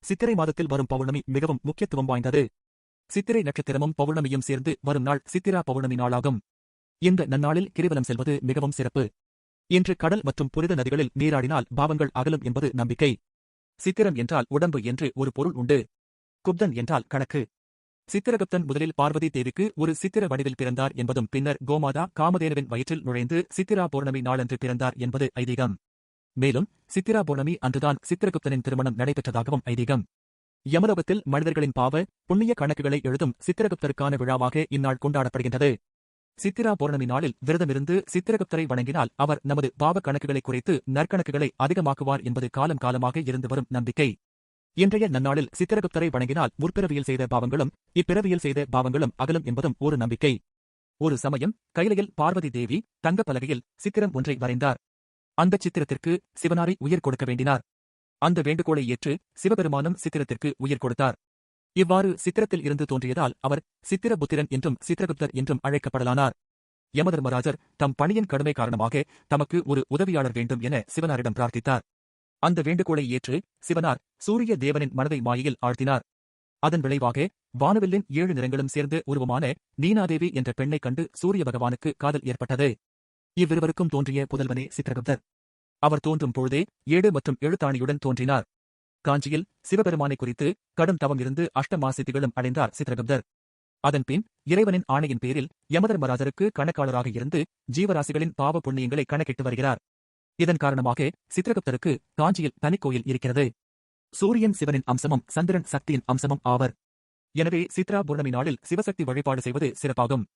சித்திரை மாதத்தில் வரும் பௌர்ணமி மிகவும் முக்கியத்துவம் வாய்ந்தது. சித்திரை நட்சத்திரமும் பௌர்ணமியும் சேர்ந்து வரும் நாள் சித்திரா பௌர்ணமி நாளாகும். இந்த நன்னாளில் கிரிவலம் செல்வது மிகவும் சிறப்பு. இன்று கடல் மற்றும் புனித நதிகளில் நீராடினால் பாவங்கள் அகலும் என்பது நம்பிக்கை. சித்திரம் என்றால் உடம்பு என்று ஒரு பொருள் உண்டு. குப்தன் என்றால் கணக்கு. சித்திரகுப்தன் முதலில் பார்வதி தேவிக்கு ஒரு சித்திர வடிவில் பிறந்தார் என்பதும் பின்னர் கோமாதா காமதேனுவின் வயிற்றில் நுழைந்து சித்திரா பௌர்ணமி நாளன்று பிறந்தார் என்பது ஐதீகம். மேலும் சித்திரா பௌர்ணமி அன்றுதான் சித்திரகுப்தனின் திருமணம் நடைபெற்றதாகவும் ஐதீகம். யமலோகத்தில் மனிதர்களின் பாவ புண்ணிய கணக்குகளை எழுதும் சித்திரகுப்தருக்கான விழாவாக இந்நாள் கொண்டாடப்படுகின்றது. சித்திரா பௌர்ணமி நாளில் விரதமிருந்து சித்திரகுப்தரை வணங்கினால் அவர் நமது பாவ கணக்குகளை குறைத்து நற்கணக்குகளை அதிகமாக்குவார் என்பது காலம் காலமாக இருந்து வரும் நம்பிக்கை. இன்றைய நன்னாளில் சித்திரகுப்தரை வணங்கினால் முற்பிறவியில் செய்த பாவங்களும் இப்பிறவியில் செய்த பாவங்களும் அகலும் என்பதும் ஒரு நம்பிக்கை. ஒரு சமயம் கைலையில் பார்வதி தேவி தங்கப் பலகையில் சித்திரம் ஒன்றை வரைந்தார். அந்தச் சித்திரத்திற்கு சிவனாரி உயிர் கொடுக்க வேண்டினார். அந்த வேண்டுகோளை ஏற்று சிவபெருமானும் சித்திரத்திற்கு உயிர் கொடுத்தார். இவ்வாறு சித்திரத்தில் இருந்து தோன்றியதால் அவர் சித்திரபுத்திரன் என்றும் சித்திரகுப்தர் என்றும் அழைக்கப்படலானார். யமதர்மராஜர் தம் பணியின் கடுமை காரணமாக தமக்கு ஒரு உதவியாளர் வேண்டும் என சிவனாரிடம் பிரார்த்தித்தார். அந்த வேண்டுகோளை ஏற்று சிவனார் சூரிய தேவனின் மனதை மாயையில் ஆழ்த்தினார். அதன் விளைவாக வானவில்லின் 7 நிறங்களும் சேர்ந்து உருவமான நீனாதேவி என்ற பெண்ணைக் கண்டு சூரிய பகவானுக்கு காதல் ஏற்பட்டது. இவ்விருவருக்கும் தோன்றிய புதல்வனே சித்திரகுப்தர். அவர் தோன்றும் பொழுதே 7 மற்றும் எழுத்தாணியுடன் தோன்றினார். காஞ்சியில் சிவபெருமானை குறித்து கடும் தவம் இருந்து அஷ்டமாசித்திகளும் அடைந்தார் சித்திரகுப்தர். அதன்பின் இறைவனின் ஆணையின் பேரில் யமதர்மராஜருக்கு கணக்காளராக இருந்து ஜீவராசிகளின் பாவ புண்ணியங்களை கணக்கிட்டு வருகிறார். இதன் காரணமாக சித்திரகுப்தருக்கு காஞ்சியில் தனிக்கோயில் இருக்கிறது. சூரியன் சிவனின் அம்சமும் சந்திரன் சக்தியின் அம்சமும் ஆவர். எனவே சித்ரா பௌர்ணமி நாளில் சிவசக்தி வழிபாடு செய்வது சிறப்பாகும்.